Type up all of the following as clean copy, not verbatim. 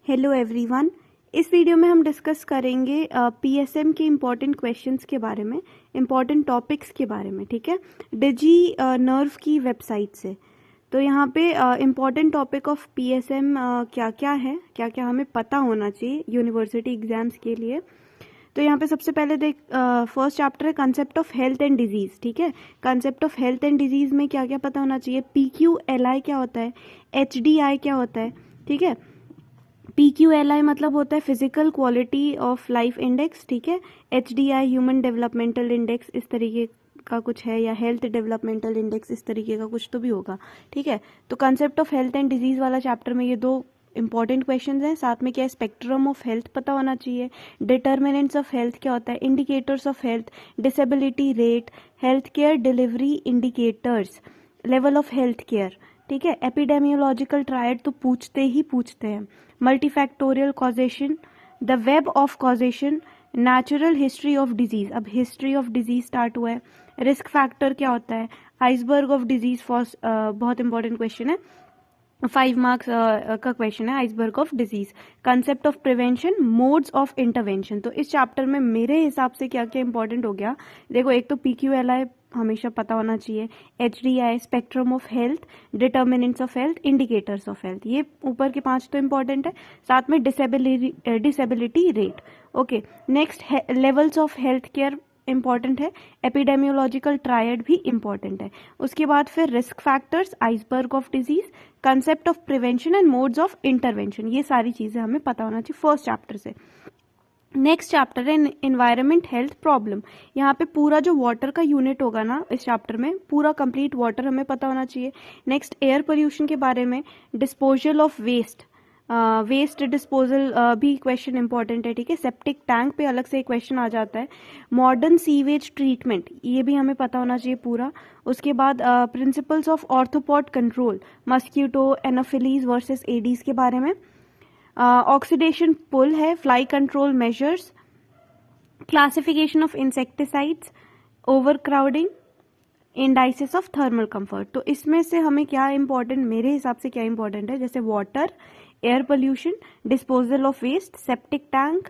Hello everyone. इस video में हम डिस्कस करेंगे पीएसएम के इम्पॉर्टेंट क्वेश्चंस के बारे में, इम्पॉर्टेंट टॉपिक्स के बारे में। ठीक है, डिजी नर्व की वेबसाइट से। तो यहाँ पे इम्पॉर्टेंट टॉपिक ऑफ पीएसएम क्या क्या है, क्या क्या हमें पता होना चाहिए यूनिवर्सिटी एग्जाम्स के लिए। तो यहाँ पे सबसे पहले देख, फर्स्ट चैप्टर है concept of health and disease. ठीक है, concept of health and disease में क्या क्या पता होना चाहिए। PQLI क्या होता है, HDI क्या होता है। ठीक है, PQLI मतलब होता है physical quality of life index. ठीक है, HDI ह्यूमन डेवलपमेंटल इंडेक्स इस तरीके का कुछ है, या हेल्थ डेवलपमेंटल इंडेक्स इस तरीके का कुछ तो भी होगा। ठीक है, तो concept of health and disease वाला चैप्टर में ये दो इंपॉर्टेंट क्वेश्चंस हैं। साथ में क्या है, स्पेक्ट्रम ऑफ हेल्थ पता होना चाहिए, डिटर्मिनेंट्स ऑफ हेल्थ क्या होता है, indicators of health, disability rate, health care delivery indicators, level of health care. ठीक है, एपिडेमियोलॉजिकल ट्रायड तो पूछते ही पूछते हैं, multifactorial causation, the web of causation, natural history of disease. अब हिस्ट्री ऑफ डिजीज स्टार्ट हुआ है, रिस्क फैक्टर क्या होता है, आइसबर्ग ऑफ डिजीज फॉर बहुत इंपॉर्टेंट क्वेश्चन है, 5 मार्क्स का क्वेश्चन है, iceberg of disease, concept of prevention, modes of intervention. तो इस चैप्टर में मेरे हिसाब से क्या क्या इंपॉर्टेंट हो गया, देखो एक तो PQLI हमेशा पता होना चाहिए, HDI spectrum of health, determinants of health, indicators of health, ये ऊपर के 5 तो इंपॉर्टेंट है। साथ में disability rate. Okay, next levels of health care important है, एपिडेमियोलॉजिकल ट्रायड भी इंपॉर्टेंट है। उसके बाद फिर risk factors, iceberg of disease, concept of prevention and modes of intervention, ये सारी चीजें हमें पता होना चाहिए फर्स्ट चैप्टर से। नेक्स्ट चैप्टर है एनवायरमेंट हेल्थ प्रॉब्लम। यहाँ पे पूरा जो वाटर का यूनिट होगा ना इस चैप्टर में, पूरा कंप्लीट वाटर हमें पता होना चाहिए। नेक्स्ट एयर पोल्यूशन के बारे में, disposal of waste, waste disposal भी क्वेश्चन इंपॉर्टेंट है। ठीक है, सेप्टिक टैंक पे अलग से क्वेश्चन आ जाता है, मॉडर्न सीवेज ट्रीटमेंट ये भी हमें पता होना चाहिए पूरा। उसके बाद principles of arthropod control, mosquito anopheles versus aedes के बारे में, ऑक्सीडेशन पुल है, fly control measures, classification of insecticides, overcrowding, indices of thermal comfort. तो इसमें से हमें क्या इंपॉर्टेंट, मेरे हिसाब से क्या इंपॉर्टेंट है, जैसे water, air pollution, disposal of waste, septic tank,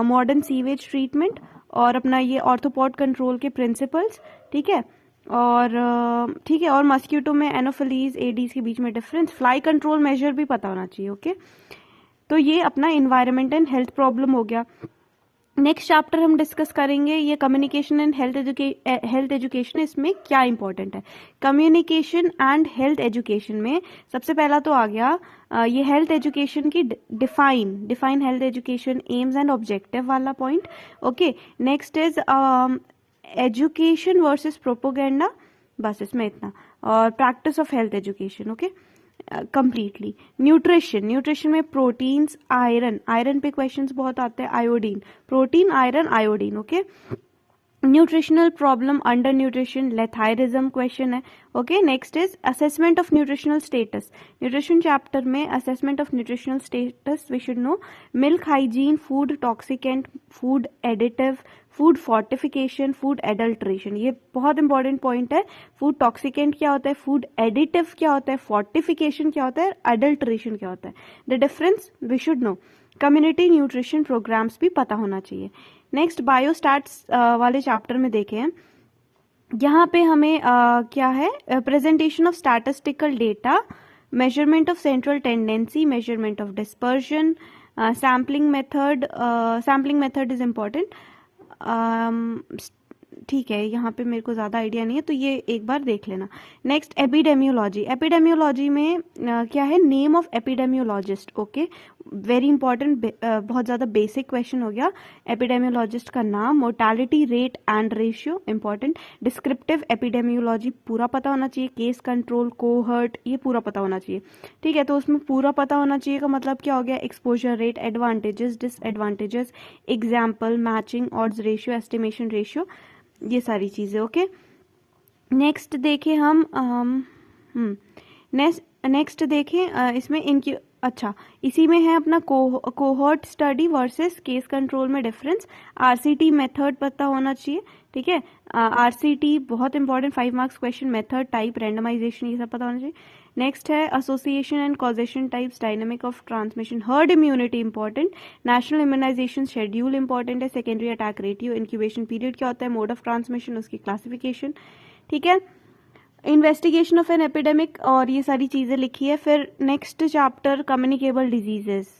modern sewage treatment, और अपना ये ऑर्थोपॉड कंट्रोल के प्रिंसिपल्स। ठीक है, और ठीक है, और मस्क्यूटो में एनोफिलीज एडीज के बीच में डिफरेंस, फ्लाई कंट्रोल मेजर भी पता होना चाहिए। ओके, तो ये अपना इन्वायरमेंट एंड हेल्थ प्रॉब्लम हो गया। नेक्स्ट चैप्टर हम डिस्कस करेंगे ये कम्युनिकेशन एंड हेल्थ एजुकेशन। इसमें क्या इंपॉर्टेंट है, कम्युनिकेशन एंड हेल्थ एजुकेशन में सबसे पहला तो आ गया ये हेल्थ एजुकेशन की define health education, aims and objective वाला point. Okay, next is education versus propaganda, बस इसमें इतना, और practice of health education. Okay, completely. Nutrition में प्रोटीन्स, आयरन पे क्वेश्चंस बहुत आते हैं, iodine, protein, iron, iodine. Okay, nutritional problem, under nutrition, lathyrism question है। Okay, next is assessment of nutritional status. Nutrition chapter में assessment of nutritional status we should know, milk hygiene, food toxicant, food additive, food fortification, food adulteration, ये बहुत important point है। Food toxicant क्या होता है, food additive क्या होता है, फोर्टिफिकेशन क्या होता है, एडल्ट्रेशन क्या होता है, the difference we should know. Community nutrition programmes भी पता होना चाहिए। नेक्स्ट बायोस्टैट्स वाले चैप्टर में देखें, यहाँ पे हमें क्या है, presentation of statistical data, measurement of central tendency, measurement of dispersion, sampling method is important. ठीक है, यहाँ पे मेरे को ज़्यादा आइडिया नहीं है, तो ये एक बार देख लेना। नेक्स्ट एपिडेमियोलॉजी में क्या है, name of epidemiologist. Okay, very important, बहुत ज़्यादा बेसिक क्वेश्चन हो गया। एपिडेमियोलॉजिस्ट का नाम, mortality rate and ratio important, descriptive epidemiology पूरा पता होना चाहिए, केस कंट्रोल, कोहर्ट, ये पूरा पता होना चाहिए। ठीक है, तो उसमें पूरा पता होना चाहिए का मतलब क्या हो गया, exposure rate, advantages, disadvantages, example, matching, odds ratio, estimation ratio, ये सारी चीजें। ओके, नेक्स्ट देखें हम, नेक्स्ट देखें इसमें अच्छा, इसी में है अपना cohort study versus case control में डिफरेंस। आरसीटी मेथड पता होना चाहिए, ठीक है। आरसीटी बहुत important, 5 marks question, method, type, randomisation, ये सब पता होना चाहिए। नेक्स्ट है association and causation types, dynamic of transmission, herd immunity important, national immunisation schedule important है, secondary attack ratio, incubation period क्या होता है, मोड ऑफ ट्रांसमिशन, उसकी क्लासिफिकेशन, ठीक है, इन्वेस्टिगेशन ऑफ एन एपिडेमिक, और ये सारी चीजें लिखी है। फिर next chapter communicable diseases.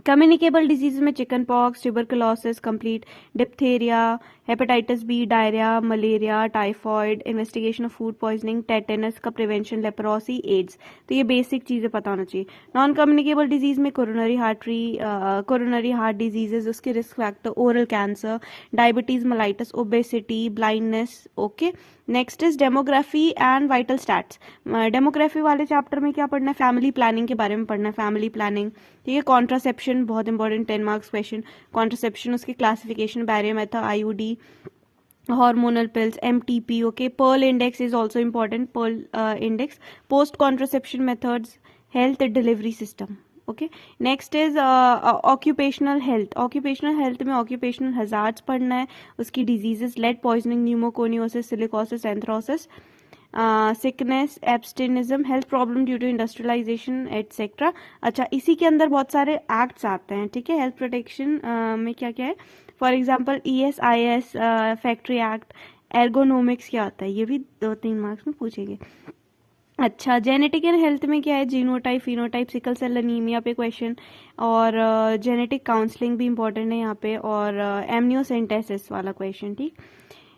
Communicable disease में chicken pox, tuberculosis complete, diphtheria, hepatitis B, diarrhoea, malaria, typhoid, investigation of food poisoning, tetanus का प्रिवेंशन, लेप्रोसी, एड्स। तो ये बेसिक चीजें पता होना चाहिए। नॉन कम्युनिकेबल डिजीज में कोरोनरी हार्ट डिजीजेस, उसके risk factor, oral cancer, diabetes, mellitus, obesity, blindness. Okay, next is demography and vital stats. Demography वाले चैप्टर में क्या पढ़ना है, फैमिली प्लानिंग के बारे में पढ़ना है, फैमिली प्लानिंग, ठीक है। कॉन्ट्रासेप्शन बहुत इंपॉर्टेंट, 10 मार्क्स क्वेश्चन, कॉन्ट्रासेप्शन, उसकी classification, barrier method, IUD, hormonal pills, MTP, okay. Pearl index is also important, Pearl index, post contraception methods, health delivery system, okay. Next is occupational health में occupational hazards पढ़ना है, उसकी diseases, lead poisoning, pneumoconiosis, silicosis, anthracis, sickness, abstinence, health problem due to industrialization, etc. अच्छा, इसी के अंदर बहुत सारे एक्ट्स आते हैं, ठीक है। हेल्थ प्रोटेक्शन में क्या क्या है, for example ESIS, factory act, ergonomics क्या होता है, ये भी 2-3 मार्क्स में पूछेंगे। अच्छा, जेनेटिक एंड हेल्थ में क्या है, genotype, phenotype, sickle cell anaemia पे क्वेश्चन, और जेनेटिक काउंसलिंग भी इंपॉर्टेंट है यहाँ पे, और एमनियोसेंटेसिस वाला क्वेश्चन, ठीक।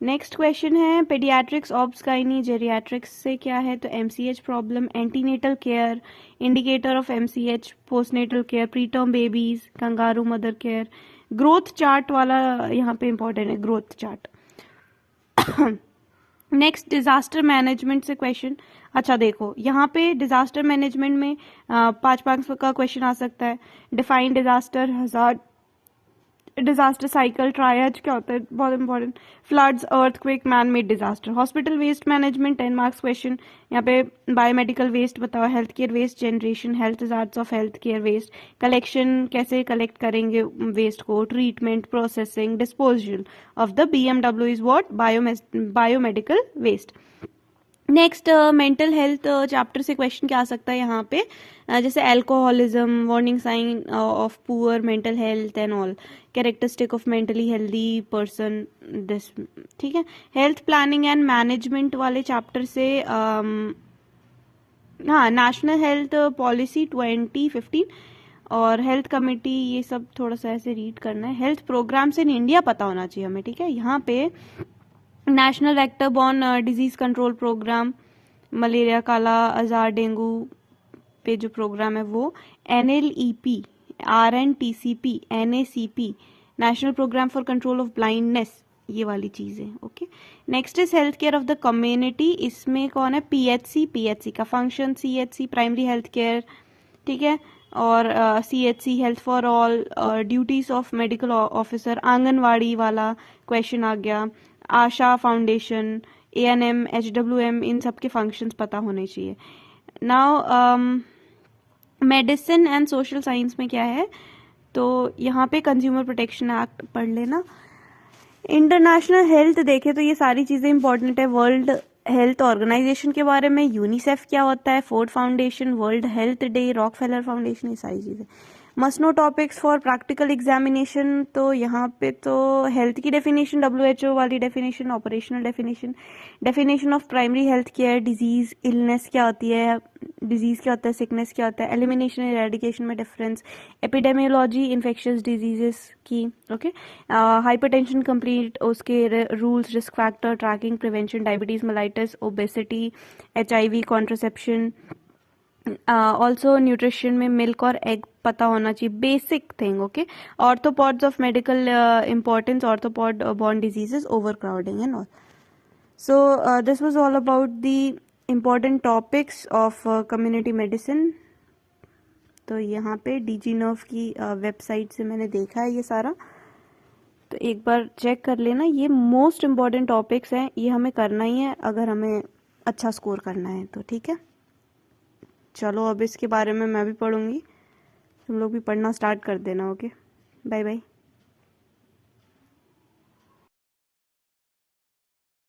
नेक्स्ट क्वेश्चन है पेडियाट्रिक्स, ऑब्स गाइनी, जेरियाट्रिक्स से क्या है, तो MCH problem, antenatal care, indicator of MCH, postnatal care, preterm babies, kangaroo mother care, growth chart वाला यहाँ पे इंपॉर्टेंट है, growth chart. Next disaster management से क्वेश्चन। अच्छा देखो, यहाँ पे डिजास्टर मैनेजमेंट में 5 मार्क्स का क्वेश्चन आ सकता है। Define disaster, hazard, disaster cycle, triage क्या होता है, बहुत important, floods, earthquake, man made disaster. Hospital waste management, 10 marks question, यहाँ पे बायोमेडिकल वेस्ट बताओ, health care waste generation, health hazards of health care waste, collection कैसे कलेक्ट करेंगे waste को, treatment, processing, disposal of the BMW is what, biomedical waste. Next mental health chapter से question क्या आ सकता है यहाँ पे, जैसे alcoholism, warning sign of poor mental health and all, characteristic of mentally healthy person, this, ठीक है। हेल्थ प्लानिंग एंड मैनेजमेंट वाले चैप्टर से हाँ, नेशनल हेल्थ पॉलिसी 2015 और हेल्थ कमेटी, ये सब थोड़ा सा ऐसे रीड करना है। हेल्थ प्रोग्राम्स इन इंडिया पता होना चाहिए हमें, ठीक है। यहाँ पे national vector borne disease control programme, malaria, kala azar, dengue पे जो प्रोग्राम है वो, NLEP, RNTCP, NACP, national programme for control of blindness, ये वाली चीजें, okay. Next is health care of the community, इसमें कौन है, PHC का function, CHC primary health care, ठीक है, और CHC health for all, duties of medical officer, anganwadi वाला क्वेश्चन आ गया, आशा फाउंडेशन, ANM, HWM, इन सब के फंक्शंस पता होने चाहिए। Now medicine and social science में क्या है, तो यहाँ पे कंज्यूमर प्रोटेक्शन एक्ट पढ़ लेना। इंटरनेशनल हेल्थ देखे तो ये सारी चीजें इंपॉर्टेंट है, वर्ल्ड हेल्थ ऑर्गेनाइजेशन के बारे में, यूनिसेफ क्या होता है, Ford foundation, world health day, Rockefeller foundation, ये सारी चीजें। Must know topics for practical examination, तो यहाँ पे तो हेल्थ की डेफिनेशन, WHO वाली definition, operational definition, definition of primary health care, disease, illness क्या होती है, डिजीज क्या होता है, सिकनेस क्या होता है, एलिमिनेशन इरेडिकेशन में डिफरेंस, एपिडेमियोलॉजी इन्फेक्शियस डिजीजेस की, ओके। हाइपरटेंशन कंप्लीट, उसके rules, risk factor, tracking, prevention, diabetes, mellitus, obesity, HIV, contraception, also nutrition में मिल्क और एग पता होना चाहिए, basic thing, okay. Arthropods of medical importance, arthropod borne diseases, overcrowding and all. So this was all about the important topics of community medicine. तो यहाँ पे DG nerve की website से मैंने देखा है ये सारा, तो एक बार चेक कर लेना। ये मोस्ट इम्पॉर्टेंट टॉपिक्स हैं, ये हमें करना ही है अगर हमें अच्छा स्कोर करना है तो, ठीक है। चलो अब इसके बारे में मैं भी पढ़ूंगी, तुम लोग भी पढ़ना स्टार्ट कर देना। Okay, bye bye.